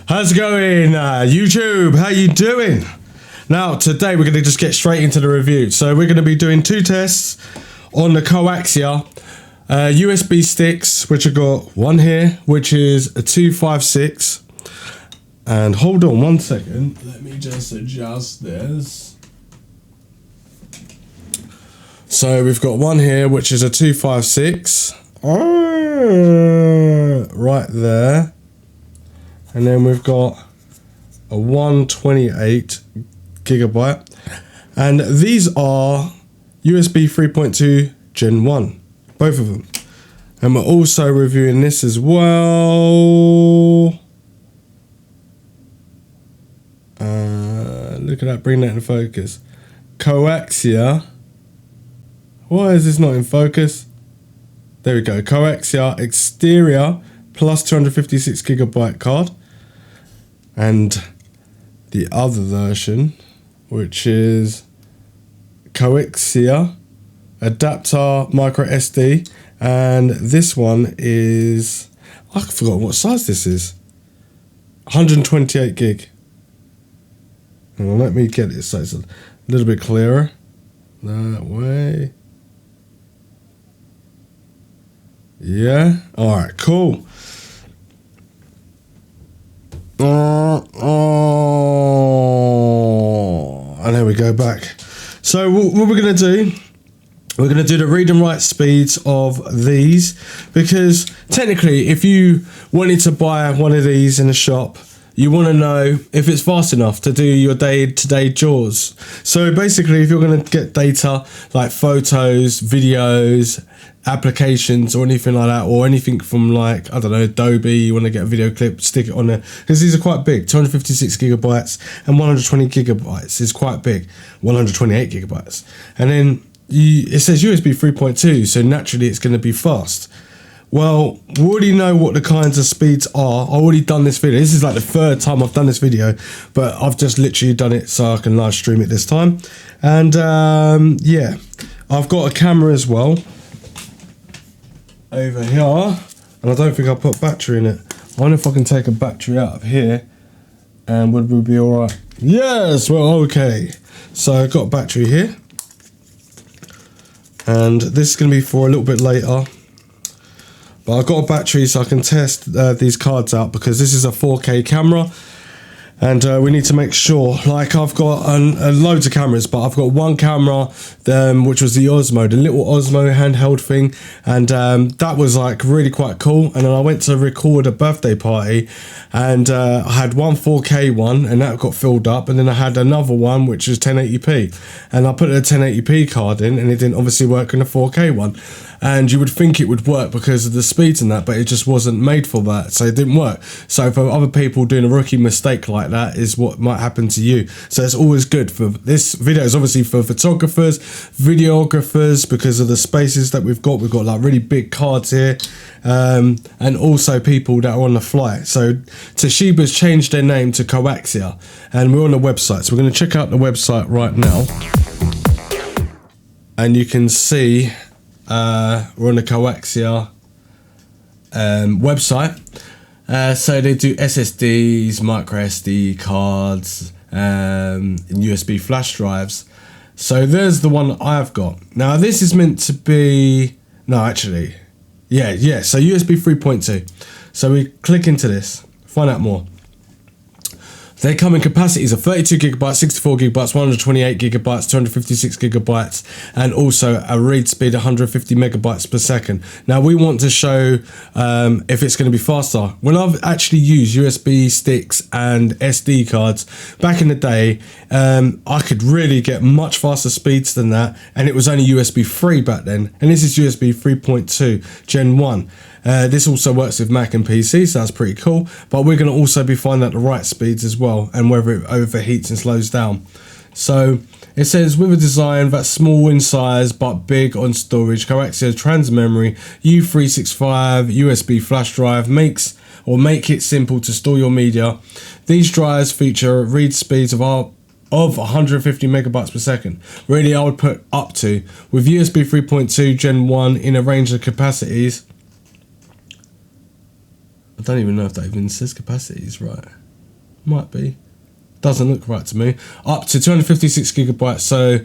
How's it going, YouTube? How you doing? Now, today we're going to just get straight into the review. So we're going to be doing two tests on the Kioxia USB sticks, which I've got one here, which is a 256. And hold on one second. Let me just adjust this. So we've got one here, which is a 256. Right there. And then we've got a 128 gigabyte. And these are USB 3.2 Gen 1, both of them. And we're also reviewing this as well. Look at that, bring that into focus. Kioxia. Why is this not in focus? There we go. Kioxia Exceria Plus 256 gigabyte card. And the other version, which is Kioxia adapter microSD, and this one is, I forgot what size this is, 128 gig. Well, let me get it so it's a little bit clearer that way. Yeah, all right, cool. And there we go back. So what we're going to do, we're going to do the read and write speeds of these, because technically if you wanted to buy one of these in a shop, you want to know if it's fast enough to do your day-to-day chores. So basically, if you're going to get data like photos, videos, applications or anything like that, or anything from like, I don't know, Adobe, you want to get a video clip, stick it on there, because these are quite big. 256 gigabytes and 120 gigabytes is quite big. 128 gigabytes. And then it says USB 3.2, so naturally it's going to be fast. Well, we already know what the kinds of speeds are. I've already done this video. This is like the third time I've done this video, but I've just literally done it so I can live stream it this time. And yeah, I've got a camera as well over here, and I don't think I put battery in it. I wonder if I can take a battery out of here, and would we be all right? Yes, well, okay. So I've got a battery here, and this is going to be for a little bit later. But I've got a battery so I can test these cards out, because this is a 4K camera, and we need to make sure, like I've got loads of cameras, but I've got one camera which was the Osmo, the little Osmo handheld thing, and that was like really quite cool. And then I went to record a birthday party, and I had one 4K one, and that got filled up, and then I had another one which was 1080p, and I put a 1080p card in, and it didn't obviously work in the 4K one. And you would think it would work because of the speeds and that, but it just wasn't made for that, so it didn't work. So for other people doing a rookie mistake like that is what might happen to you. So it's always good. For this video is obviously for photographers, videographers, because of the spaces that we've got. We've got like really big cards here, and also people that are on the flight. So Toshiba's changed their name to Kioxia, and we're on the website. So we're going to check out the website right now, and you can see we're on the Kioxia website. So they do SSDs, microSD cards, and USB flash drives. So there's the one I've got. Now this is meant to be, no actually, yeah, so USB 3.2. So we click into this, find out more. They come in capacities of 32 gigabytes, 64 gigabytes, 128 gigabytes, 256 gigabytes, and also a read speed 150 megabytes per second. Now we want to show if it's going to be faster. When I've actually used USB sticks and SD cards back in the day, I could really get much faster speeds than that, and it was only USB 3 back then, and this is USB 3.2 Gen 1. This also works with Mac and PC, so that's pretty cool, but we're going to also be finding out the right speeds as well and whether it overheats and slows down. So it says, with a design that's small in size but big on storage, Kioxia TransMemory U365 USB flash drive make it simple to store your media. These drives feature read speeds of 150 megabytes per second. Really, I would put up to. With USB 3.2 Gen 1 in a range of capacities. I don't even know if that even says capacities right. Might be. Doesn't look right to me. Up to 256 gigabytes, so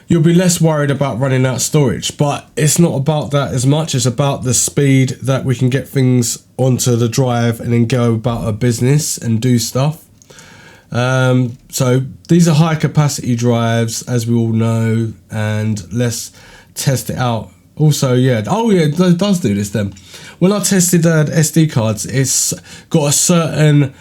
you'll be less worried about running out of storage. But it's not about that as much. It's about the speed that we can get things onto the drive and then go about our business and do stuff. So these are high capacity drives, as we all know, and let's test it out. Also, yeah, oh yeah, it does do this then. When I tested the SD cards, it's got a certain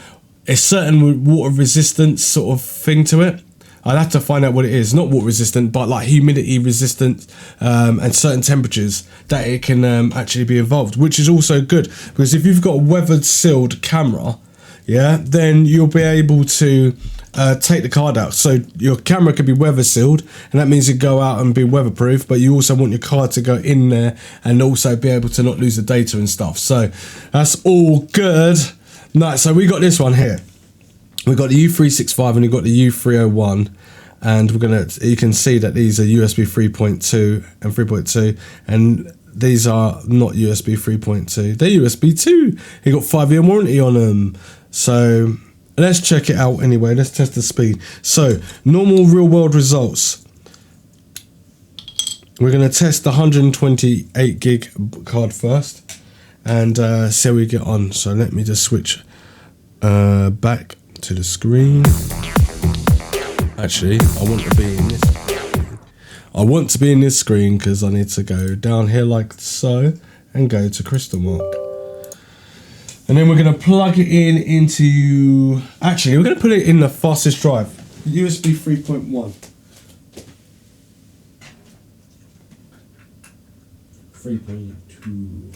water resistance sort of thing to it. I'd have to find out what it is. Not water resistant, but like humidity resistant, and certain temperatures that it can actually be involved, which is also good, because if you've got a weathered sealed camera, yeah, then you'll be able to take the card out. So your camera could be weather sealed, and that means you go out and be weatherproof, but you also want your card to go in there and also be able to not lose the data and stuff. So that's all good. Nice. So we got this one here. We've got the U365 and we've got the U301, and you can see that these are USB 3.2 and 3.2, and these are not USB 3.2, they're USB 2. You got 5-year warranty on them. So let's check it out anyway. Let's test the speed. So normal real world results. We're going to test the 128 gig card first and see how we get on. So let me just switch back to the screen. Actually, I want to be in this. I want to be in this screen because I need to go down here like so and go to crystal mark. And then we're going to plug it into, actually we're going to put it in the fastest drive, USB 3.1. 3.2.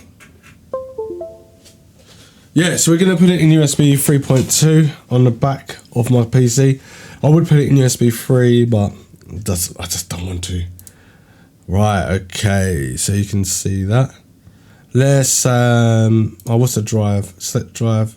Yeah, so we're going to put it in USB 3.2 on the back of my PC. I would put it in USB 3, but I just don't want to. Right, okay, so you can see that. Let's, what's the drive? Select drive.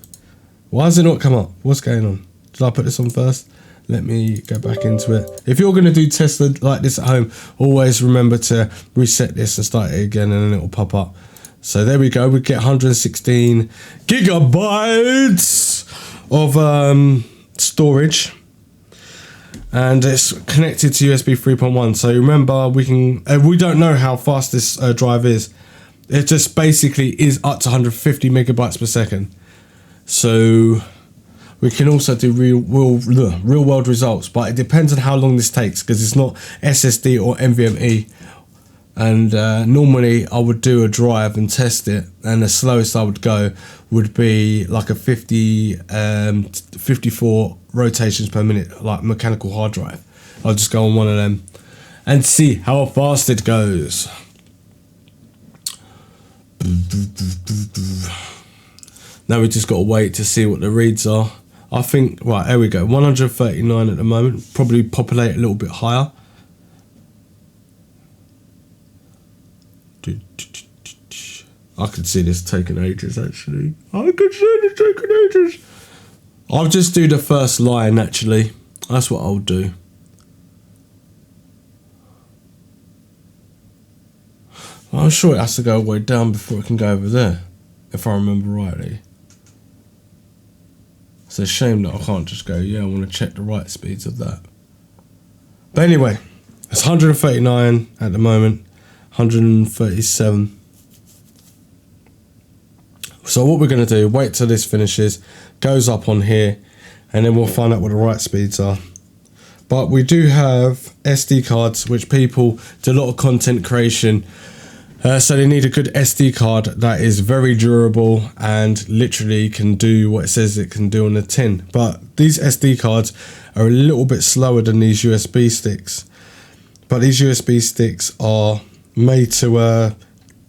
Why does it not come up? What's going on? Did I put this on first? Let me go back into it. If you're going to do tests like this at home, always remember to reset this and start it again, and then it will pop up. So there we go. We get 116 gigabytes of storage, and it's connected to USB 3.1. So remember, we don't know how fast this drive is. It just basically is up to 150 megabytes per second. So we can also do real world results, but it depends on how long this takes, because it's not SSD or NVMe. And normally I would do a drive and test it, and the slowest I would go would be like a 54 rotations per minute, like mechanical hard drive. I'll just go on one of them and see how fast it goes. Now we just got to wait to see what the reads are. I think, right, there we go, 139 at the moment, probably populate a little bit higher. I could see this taking ages, actually. I could see this taking ages. I'll just do the first line, actually. That's what I'll do. I'm sure it has to go all the way down before it can go over there, if I remember rightly. It's a shame that I can't just go, yeah, I want to check the write speeds of that. But anyway, it's 139 at the moment, 137. So what we're going to do, wait till this finishes, goes up on here, and then we'll find out what the write speeds are. But we do have SD cards, which people do a lot of content creation. So they need a good SD card that is very durable and literally can do what it says it can do on the tin. But these SD cards are a little bit slower than these USB sticks. But these USB sticks are made to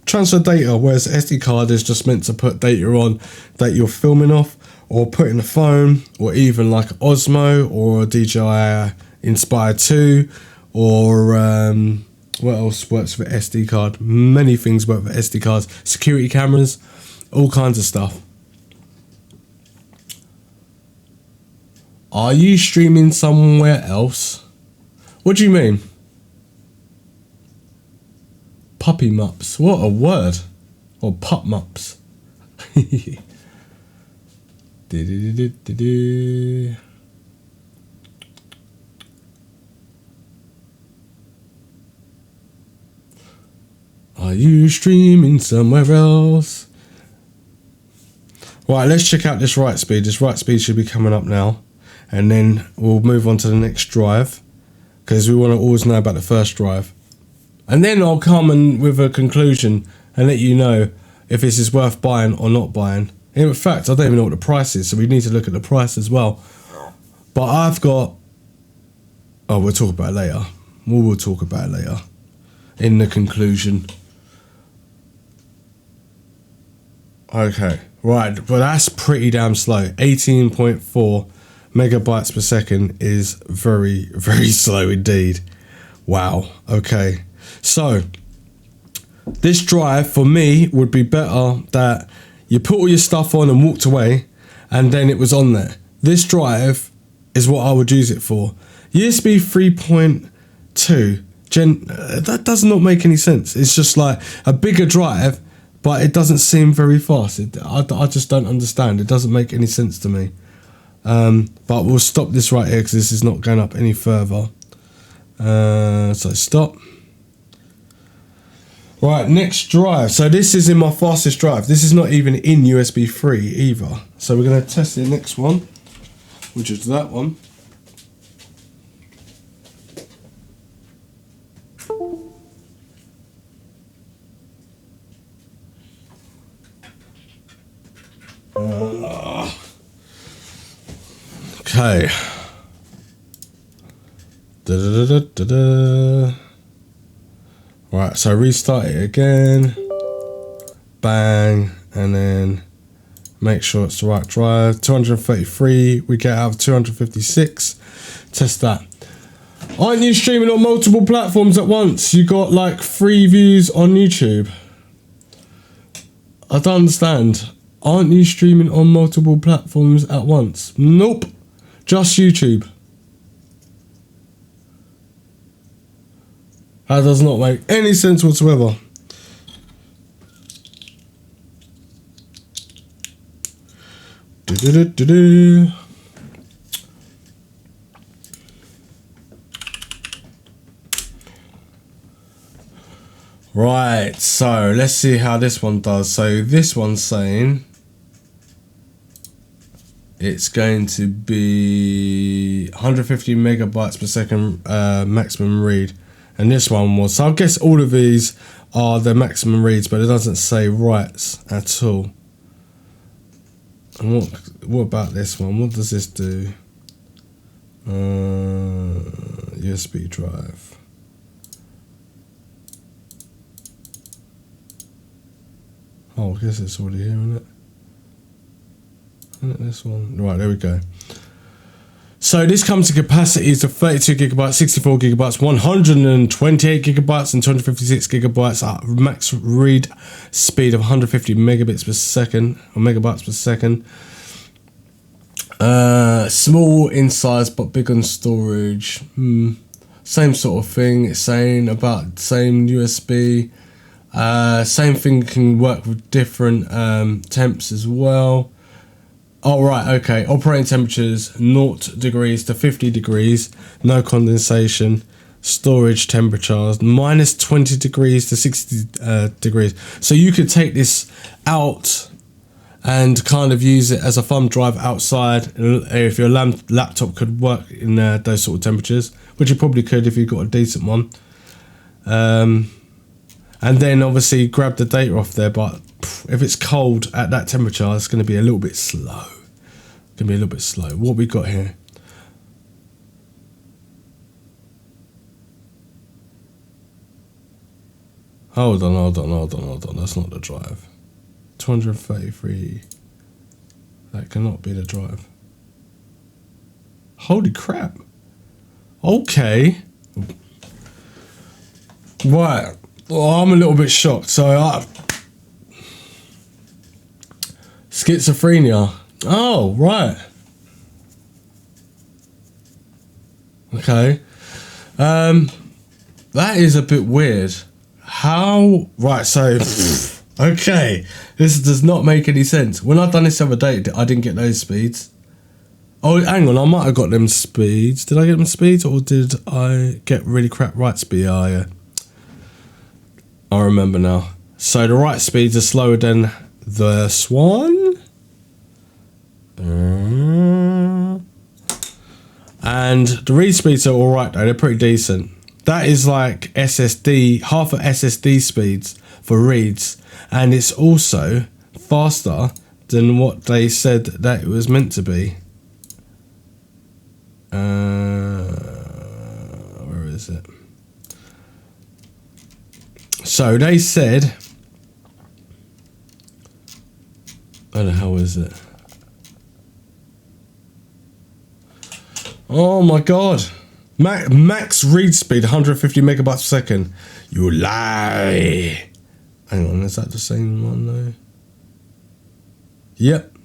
transfer data, whereas SD card is just meant to put data on that you're filming off, or put in a phone, or even like Osmo or DJI Inspire 2, or what else works with SD card? Many things work with SD cards. Security cameras, all kinds of stuff. Are you streaming somewhere else? What do you mean? Puppy mups. What a word. Or pup mups. Are you streaming somewhere else? Right, let's check out this write speed. This write speed should be coming up now. And then we'll move on to the next drive, because we want to always know about the first drive. And then I'll come in with a conclusion and let you know if this is worth buying or not buying. In fact, I don't even know what the price is, so we need to look at the price as well. But I've got... Oh, we'll talk about it later. We'll talk about it later in the conclusion. Okay, right, but that's pretty damn slow. 18.4 megabytes per second is very, very slow indeed. Wow, okay. So, this drive for me would be better that you put all your stuff on and walked away and then it was on there. This drive is what I would use it for. USB 3.2, that does not make any sense. It's just like a bigger drive, but it doesn't seem very fast. I just don't understand. It doesn't make any sense to me. But we'll stop this right here because this is not going up any further. So stop. Right, next drive. So this is in my fastest drive. This is not even in USB 3 either. So we're going to test the next one, which is that one. Okay. Right, so restart it again. Bang, and then make sure it's the right drive. 233 we get out of 256. Test that. Aren't you streaming on multiple platforms at once? You got like 3 views on YouTube. I don't understand. Aren't you streaming on multiple platforms at once? Nope. Just YouTube. That does not make any sense whatsoever. Right, so let's see how this one does. So this one's saying it's going to be 150 megabytes per second maximum read. And this one was, so I guess all of these are the maximum reads, but it doesn't say writes at all. And what about this one? What does this do? USB drive. Oh, I guess it's already here, isn't it? Isn't it this one? Right, there we go. So this comes to capacities of 32 gigabytes, 64 gigabytes, 128 gigabytes, and 256 gigabytes at max read speed of 150 megabits per second, or megabytes per second. Small in size but big on storage. Same sort of thing. It's saying about same USB. Same thing, can work with different temps as well. Oh, right, okay. Operating temperatures 0 degrees to 50 degrees, no condensation. Storage temperatures minus 20 degrees to 60 degrees. So you could take this out and kind of use it as a thumb drive outside if your laptop could work in those sort of temperatures, which you probably could if you've got a decent one. And then obviously grab the data off there, but if it's cold at that temperature, it's going to be a little bit slow. What we got here? Hold on. That's not the drive. 233. That cannot be the drive. Holy crap. Okay. Right. Well, I'm a little bit shocked. So, schizophrenia. Oh, right. Okay. That is a bit weird. How? Right, so... Okay. This does not make any sense. When I done this the other day, I didn't get those speeds. Oh, hang on. I might have got them speeds. Did I get them speeds or did I get really crap write speed? Oh, yeah. I remember now. So the write speeds are slower than the Swan. And the read speeds are alright though. They're pretty decent. That is like SSD, half of SSD speeds for reads. And it's also faster than what they said that it was meant to be. Where is it? So they said, where the hell is it? Oh my god. Max read speed 150 megabytes per second. You lie. Hang on, is that the same one though? Yep.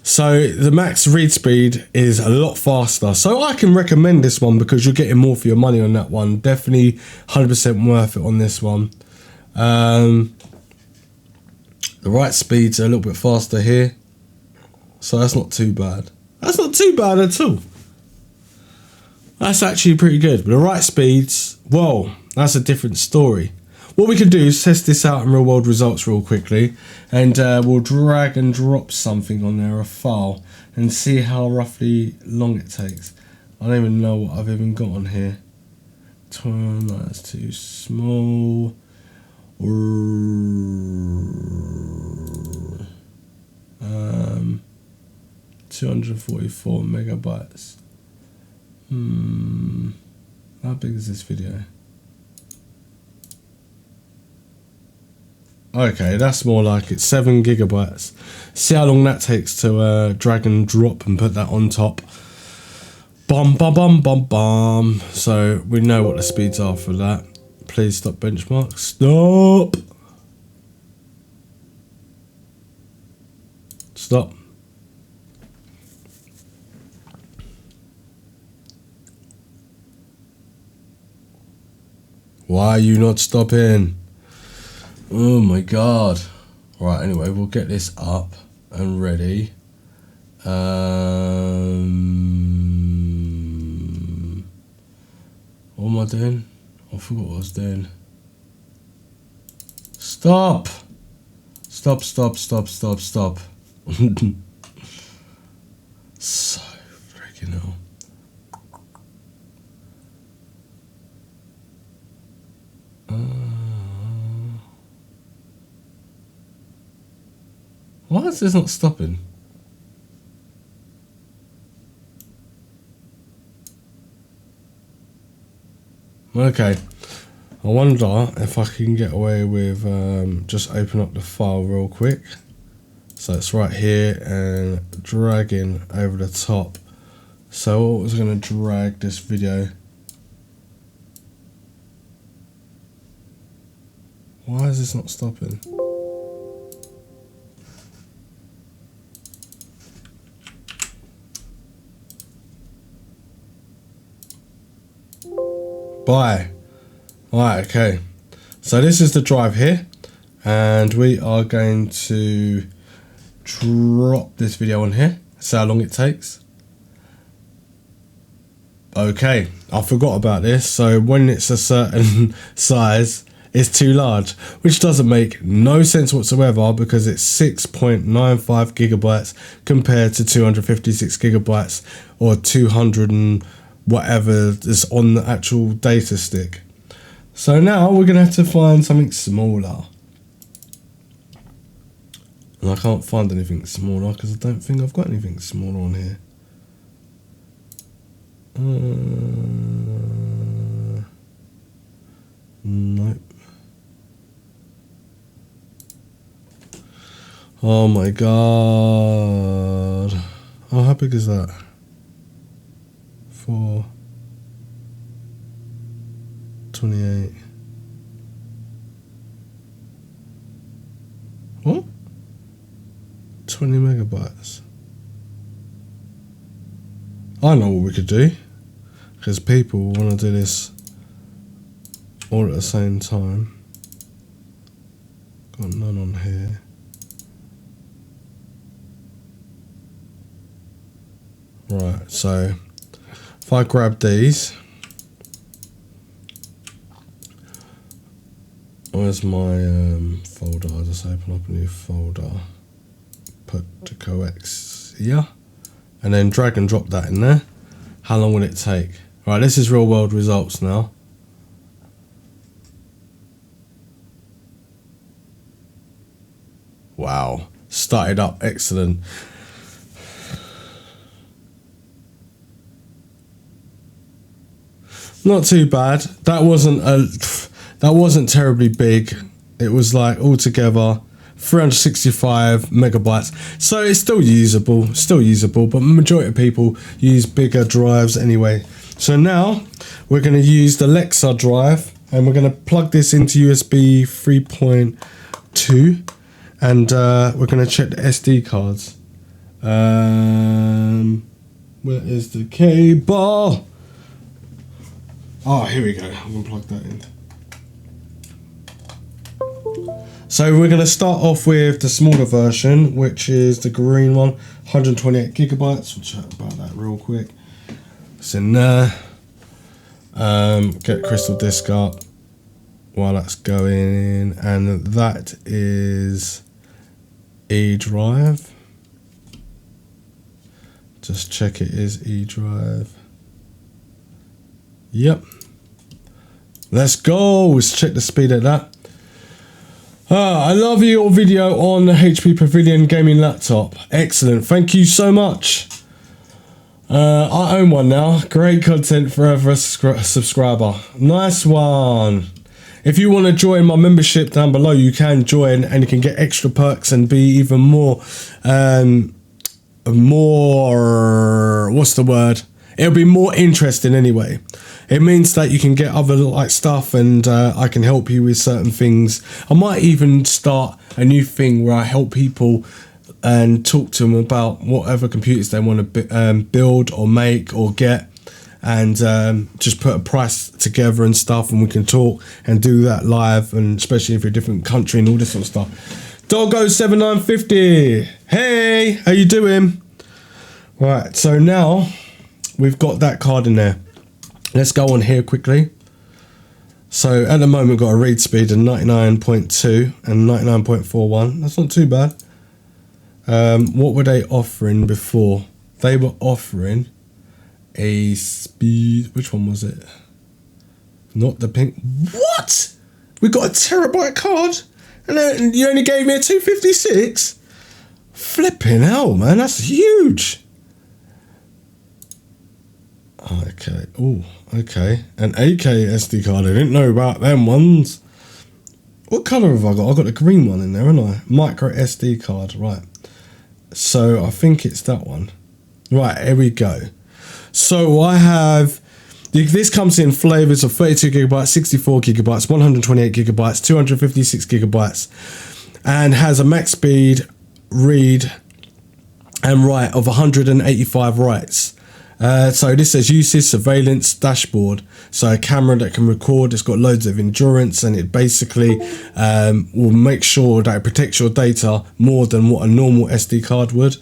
So the max read speed is a lot faster. So I can recommend this one because you're getting more for your money on that one. Definitely 100% worth it on this one. The write speeds are a little bit faster here. So that's not too bad. That's not too bad at all. That's actually pretty good. But the write speeds, well, that's a different story. What we can do is test this out in real world results real quickly, and we'll drag and drop something on there, a file, and see how roughly long it takes. I don't even know what I've even got on here. That's too small. 244 megabytes. How big is this video? Okay, that's more like it's 7 gigabytes. See how long that takes to drag and drop and put that on top. Bum bum bum bum bum. So we know what the speeds are for that. Please stop benchmark. Stop. Stop. Why are you not stopping? Oh my god. Right, anyway, we'll get this up and ready. What am I doing? I forgot what I was doing. Stop! Stop, stop, stop, stop, stop. So freaking hell. Why is this not stopping? Okay, I wonder if I can get away with just open up the file real quick. So it's right here and dragging over the top. So I was going to drag this video. Why is this not stopping? Bye. Alright, okay. So this is the drive here, and we are going to drop this video on here. See how long it takes. Okay, I forgot about this. So when it's a certain size, is too large, which doesn't make no sense whatsoever because it's 6.95 gigabytes compared to 256 gigabytes or 200 and whatever is on the actual data stick. So now we're going to have to find something smaller. And I can't find anything smaller because I don't think I've got anything smaller on here. Nope. Oh my god. Oh, how big is that? 428. What? 20 megabytes. I know what we could do, because people want to do this all at the same time. Got none on here. Right, so if I grab these, where's my folder? I'll just open up a new folder, put the Kioxia, and then drag and drop that in there. How long will it take? Right, this is real world results now. Wow, started up, excellent. Not too bad. That wasn't terribly big. It was like altogether 365 megabytes. So it's still usable, but the majority of people use bigger drives anyway. So now we're going to use the Exceria drive and we're going to plug this into USB 3.2 and we're going to check the SD cards. Where is the cable? Oh, here we go. I'm going to plug that in. So we're going to start off with the smaller version, which is the green one, 128 gigabytes. We'll chat about that real quick. It's in there. Get crystal disk up while that's going, and that is E drive. Just check it is E drive. Yep. Let's go. Let's check the speed of that. I love your video on the HP Pavilion gaming laptop. Excellent. Thank you so much. I own one now. Great content for a subscriber. Nice one. If you want to join my membership down below, you can join and you can get extra perks and be even more, what's the word? It'll be more interesting anyway. It means that you can get other like stuff and I can help you with certain things. I might even start a new thing where I help people and talk to them about whatever computers they want to build or make or get, and just put a price together and stuff, and we can talk and do that live, and especially if you're a different country and all this sort of stuff. Doggo7950, hey, how you doing? Right, so now we've got that card in there. Let's go on here quickly. So at the moment we've got a read speed of 99.2 and 99.41. That's not too bad. What were they offering before? They were offering a speed, which one was it? Not the pink. What? We got a terabyte card and then you only gave me a 256? Flipping hell, man, that's huge. Okay. Oh, okay. An 8K SD card. I didn't know about them ones. What colour have I got? I've got the green one in there, haven't I? Micro SD card. Right. So I think it's that one. Right. Here we go. So I have. This comes in flavours of 32 gigabytes, 64 gigabytes, 128 gigabytes, 256 gigabytes, and has a max speed read and write of 185 writes. So this says usage surveillance dashboard. So a camera that can record, it's got loads of endurance, and it basically will make sure that it protects your data more than what a normal SD card would.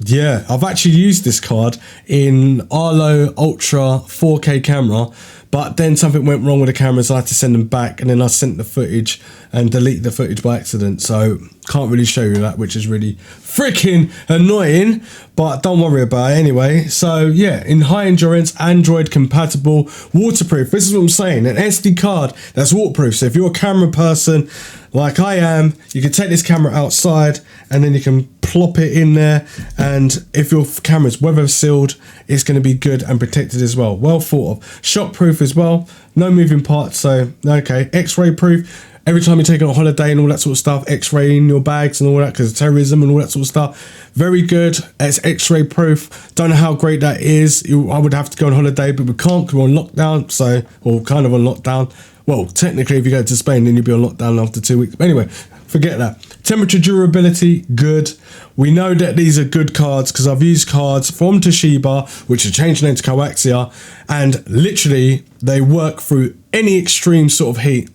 Yeah, I've actually used this card in Arlo Ultra 4K camera, but then something went wrong with the cameras. I had to send them back, and then I sent the footage and deleted the footage by accident. So can't really show you that, which is really freaking annoying, but don't worry about it anyway. So yeah, in high endurance, Android compatible, waterproof. This is what I'm saying, an SD card that's waterproof. So if you're a camera person like I am, you can take this camera outside and then you can plop it in there, and if your camera's weather sealed, it's going to be good and protected as well. Well thought of. Shock proof as well, no moving parts, so okay. X-ray proof. Every time you take on a holiday and all that sort of stuff, X-ray in your bags and all that because of terrorism and all that sort of stuff. Very good. It's X-ray proof. Don't know how great that is. I would have to go on holiday, but we can't because we're on lockdown. So, or kind of on lockdown. Well, technically, if you go to Spain, then you'll be on lockdown after 2 weeks. But anyway, forget that. Temperature durability, good. We know that these are good cards because I've used cards from Toshiba, which have changed name to Kioxia, and literally they work through any extreme sort of heat.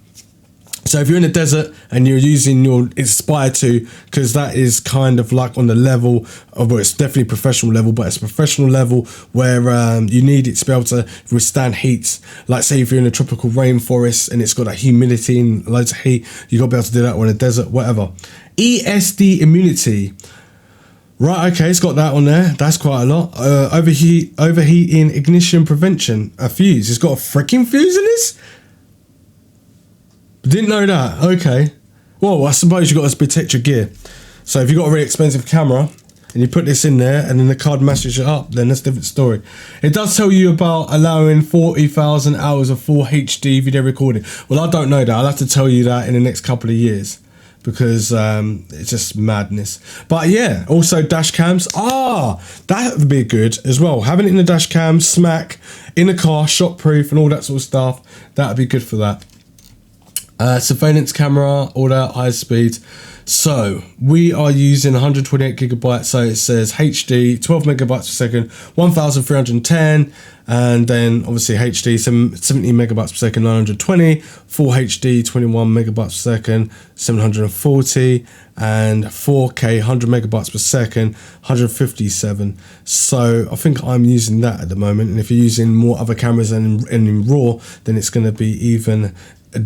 So if you're in the desert and you're using your Inspire 2, because that is kind of like on the level of, well, it's definitely professional level, but it's professional level where you need it to be able to withstand heat. Like say if you're in a tropical rainforest and it's got that humidity and loads of heat, you got to be able to do that, or in a desert, whatever. ESD immunity. Right, okay, it's got that on there. That's quite a lot. Overheating ignition prevention. A fuse. It's got a freaking fuse in this? Didn't know that. Okay. Well, I suppose you got to protect your gear. So if you've got a really expensive camera and you put this in there and then the card matches it up, then that's a different story. It does tell you about allowing 40,000 hours of full HD video recording. Well, I don't know that. I'll have to tell you that in the next couple of years because it's just madness. But yeah, also dash cams. That would be good as well. Having it in the dash cam, smack, in the car, shockproof and all that sort of stuff. That would be good for that. Surveillance camera, all that, high speed. So we are using 128 gigabytes. So it says HD 12 megabytes per second, 1310, and then obviously HD 70 megabytes per second, 920, full HD 21 megabytes per second, 740, and 4K 100 megabytes per second, 157. So I think I'm using that at the moment. And if you're using more other cameras and in RAW, then it's going to be even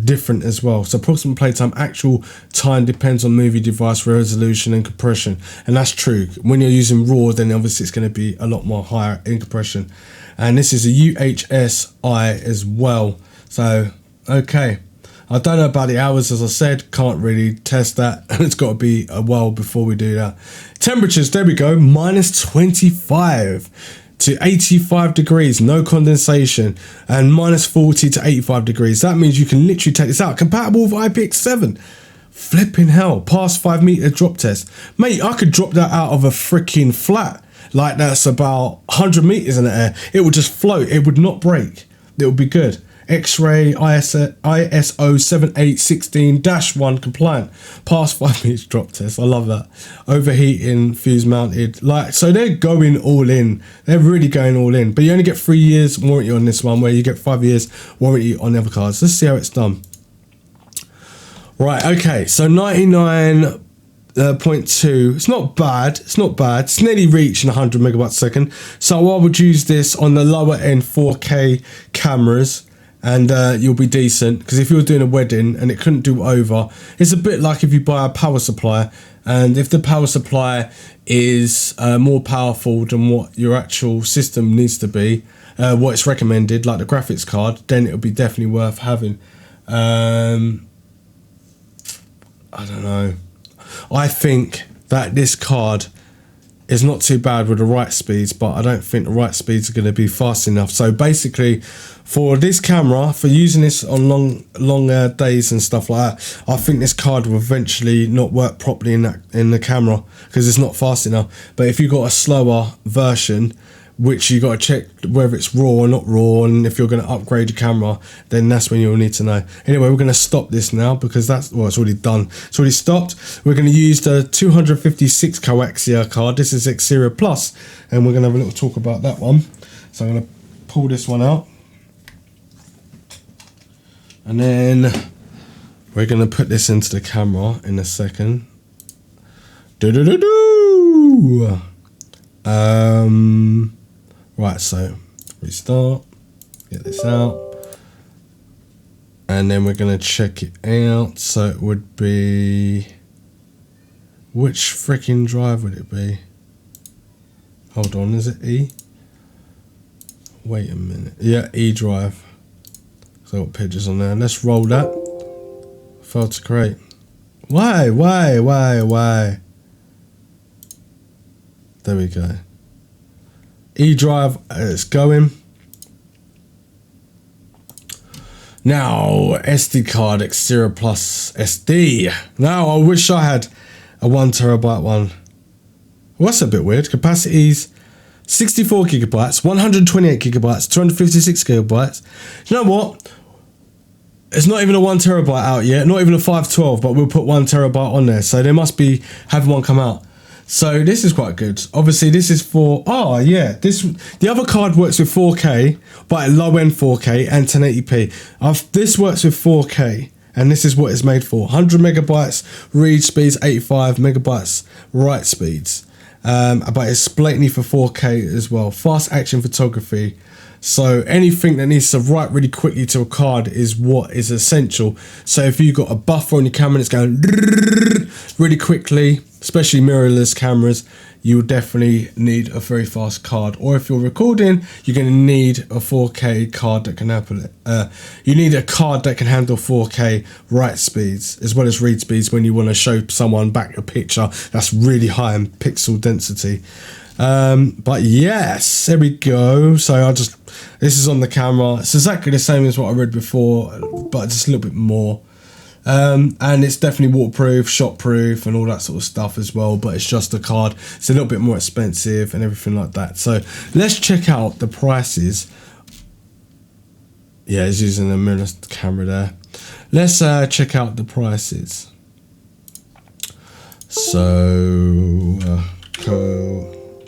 different as well. So approximate playtime, actual time depends on movie device resolution and compression, and that's true. When you're using RAW, then obviously it's going to be a lot more higher in compression. And this is a UHS-I as well. So okay, I don't know about the hours, as I said, can't really test that. It's got to be a while before we do that. Temperatures, there we go, minus 25 to 85 degrees, no condensation, and minus 40 to 85 degrees. That means you can literally take this out. Compatible with IPX7. Flipping hell. Past 5 meter drop test. Mate, I could drop that out of a freaking flat. Like that's about 100 meters in the air. It would just float. It would not break. It would be good. X-ray ISO 7816-1 compliant. Past 5 meters drop test. I love that. Overheating, fuse mounted. Like, so they're going all in. They're really going all in. But you only get 3 years warranty on this one, where you get 5 years warranty on the other cards. Let's see how it's done. Right, okay. So 99.2. It's not bad. It's not bad. It's nearly reaching 100 megabytes a second. So I would use this on the lower end 4K cameras. And you'll be decent, because if you were doing a wedding and it couldn't do over, it's a bit like if you buy a power supply, and if the power supply is more powerful than what your actual system needs to be, what it's recommended, like the graphics card, then it'll be definitely worth having. I don't know. I think that this card is not too bad with the right speeds, but I don't think the right speeds are going to be fast enough. So basically, for this camera, for using this on long days and stuff like that, I think this card will eventually not work properly in the camera because it's not fast enough. But if you've got a slower version, which you got to check whether it's raw or not raw, and if you're going to upgrade your camera, then that's when you'll need to know. Anyway, we're going to stop this now because that's, well, it's already done. It's already stopped. We're going to use the 256 Kioxia card. This is Exceria Plus, and we're going to have a little talk about that one. So I'm going to pull this one out, and then we're going to put this into the camera in a second. Right, so restart, get this out, and then we're going to check it out. So it would be, which freaking drive would it be? Hold on, is it E? Wait a minute. Yeah, E drive. So got pictures on there. Let's roll that. Failed to create. Why? There we go. E drive, it's going. Now, SD card, Exceria Plus SD. Now, I wish I had a 1 terabyte one. Well, that's a bit weird. Capacities 64 gigabytes, 128 gigabytes, 256 gigabytes. You know what? It's not even a 1 terabyte out yet, not even a 512, but we'll put 1 terabyte on there. So they must be having one come out. So this is quite good. Obviously, this is for, oh yeah, the other card works with 4K, but at low end 4K and 1080p. This works with 4K, and this is what it's made for. 100 megabytes read speeds, 85 megabytes write speeds. But it's blatantly for 4K as well. Fast action photography. So anything that needs to write really quickly to a card is what is essential. So if you've got a buffer on your camera and it's going really quickly, especially mirrorless cameras, you will definitely need a very fast card. Or if you're recording, you're going to need a 4K card that can handle it. You need a card that can handle 4K write speeds as well as read speeds when you want to show someone back a picture that's really high in pixel density. But yes, there we go. So this is on the camera. It's exactly the same as what I read before, but just a little bit more. And it's definitely waterproof, shot-proof, and all that sort of stuff as well. But it's just a card. It's a little bit more expensive and everything like that. So let's check out the prices. Yeah, it's using a mirrorless camera there. Let's check out the prices. So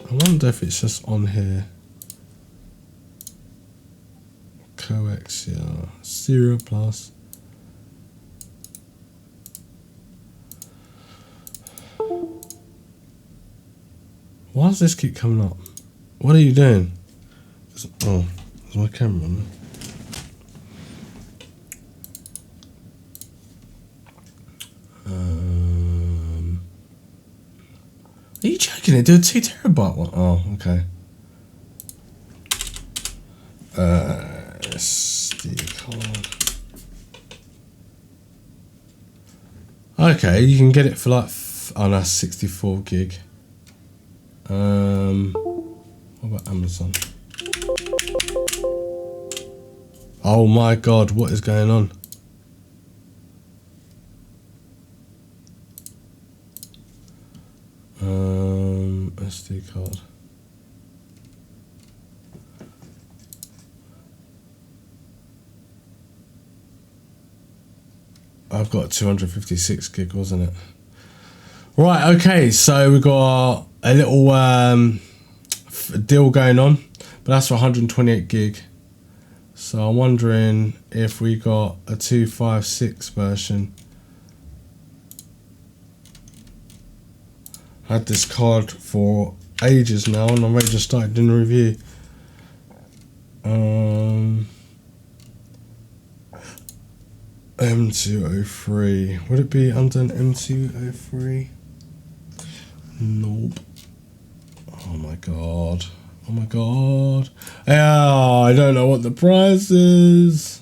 I wonder if it's just on here. Kioxia, Exceria Plus. Why does this keep coming up? What are you doing? Oh, there's my camera on there. Are you joking? It did a 2 terabyte one. Oh, okay. SD card. Okay, you can get it for like, oh no, 64 gig. What about Amazon? Oh my god, what is going on? SD card. I've got 256 gig, wasn't it? Right, okay, so we've got a little deal going on, but that's for 128 gig. So I'm wondering if we got a 256 version. I had this card for ages now, and I've just started doing a review. M203. Would it be under an M203? Nope. Oh my god. Oh my god. Yeah, I don't know what the price is.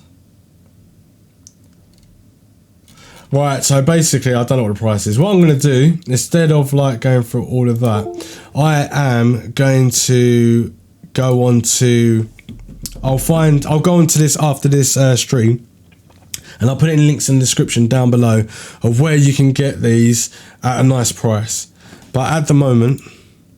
Right, so basically I don't know what the price is. What I'm going to do, instead of like going through all of that, I am going to go on to, I'll go on to this after this stream, and I'll put in links in the description down below of where you can get these at a nice price. But at the moment,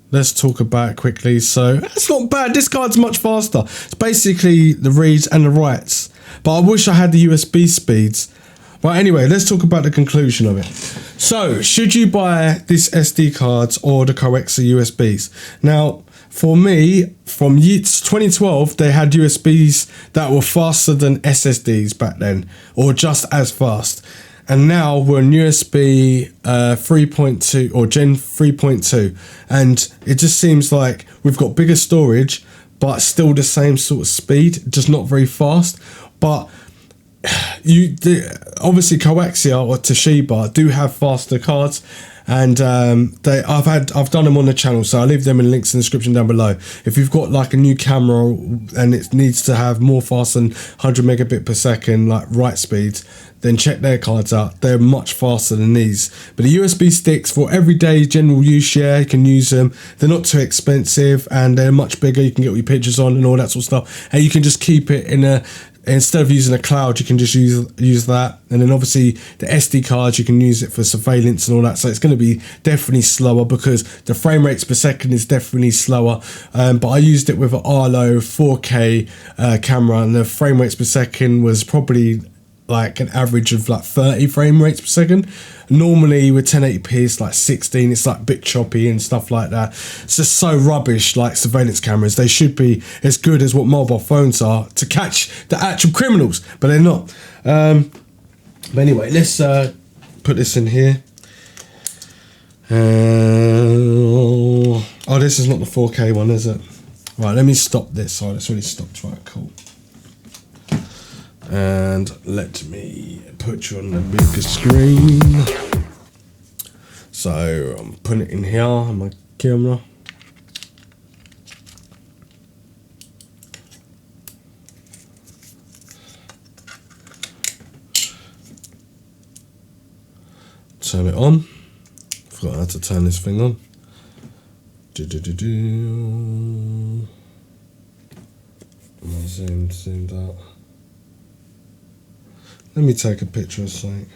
let's talk about it quickly. So it's not bad. This card's much faster. It's basically the reads and the writes. But I wish I had the USB speeds. But anyway, let's talk about the conclusion of it. So, should you buy this SD cards or the Kioxia USBs? Now, for me, from 2012, they had USBs that were faster than SSDs back then, or just as fast. and now we're on USB 3.2 or Gen 3.2, and it just seems like we've got bigger storage, but still the same sort of speed, just not very fast. But obviously Kioxia or Toshiba do have faster cards, and I've done them on the channel, so I'll leave them in links in the description down below. If you've got like a new camera and it needs to have more fast than 100 megabit per second like write speeds, then check their cards out. They're much faster than these. But the USB sticks for everyday general use, yeah, you can use them. They're not too expensive, and they're much bigger. You can get all your pictures on and all that sort of stuff, and you can just keep it in a, instead of using a cloud, you can just use that. And then obviously the SD cards, you can use it for surveillance and all that. So it's going to be definitely slower because the frame rates per second is definitely slower. But I used it with an Arlo 4K camera, and the frame rates per second was probably like an average of like 30 frame rates per second. Normally with 1080p it's like 16. It's like a bit choppy and stuff like that. It's just so rubbish. Like surveillance cameras, they should be as good as what mobile phones are to catch the actual criminals, but they're not. But anyway, let's put this in here. Oh, this is not the 4K one, is it? Right, let me stop this. Oh, it's already stopped. Right, cool. And let me put you on the bigger screen. So I'm putting it in here on my camera. Turn it on. Forgot how to turn this thing on. Zoomed out. Let me take a picture of something.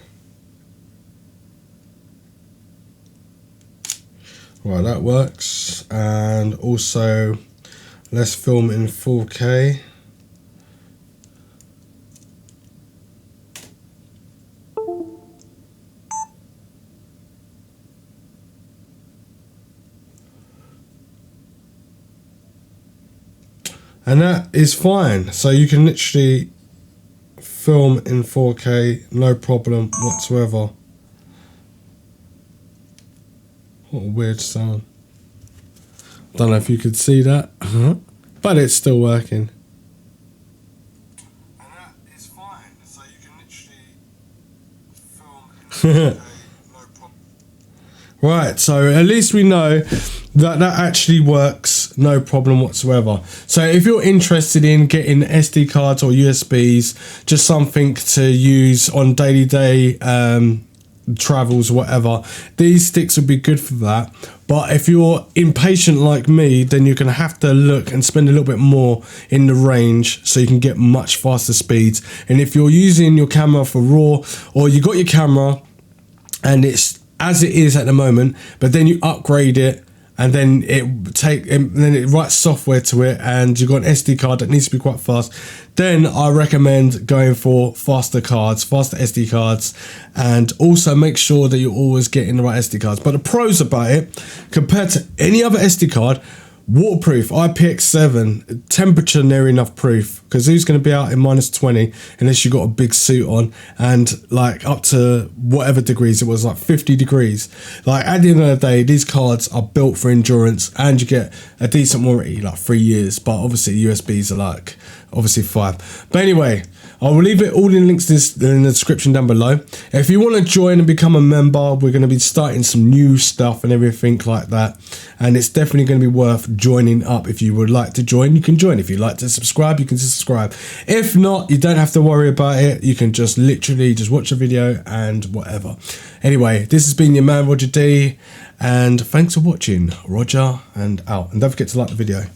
Right, that works. And also, let's film in 4K. And that is fine. So you can literally film in 4K, no problem whatsoever. What a weird sound. Don't know if you could see that, but it's still working. And that is fine. So you can literally film in 4K, no problem. Right, so at least we know that actually works, no problem whatsoever. So if you're interested in getting SD cards or USBs, just something to use on day travels, whatever, these sticks would be good for that. But if you're impatient like me, then you're gonna have to look and spend a little bit more in the range so you can get much faster speeds. And if you're using your camera for RAW, or you got your camera and it's as it is at the moment, but then you upgrade it, and then it writes software to it, and you've got an SD card that needs to be quite fast, then I recommend going for faster cards, faster SD cards, and also make sure that you're always getting the right SD cards. But the pros about it, compared to any other SD card, waterproof, IPX7, temperature near enough proof, because who's going to be out in -20 unless you got a big suit on, and like up to whatever degrees it was, like 50 degrees. Like at the end of the day, these cards are built for endurance, and you get a decent warranty, like 3 years, but obviously USBs are like obviously 5. But anyway, I will leave it all in links in the description down below. If you want to join and become a member, we're going to be starting some new stuff and everything like that, and it's definitely going to be worth joining up. If you would like to join, you can join. If you'd like to subscribe, you can subscribe. If not, you don't have to worry about it. You can just literally just watch a video and whatever. Anyway, this has been your man Roger D, and thanks for watching. Roger and out. And don't forget to like the video.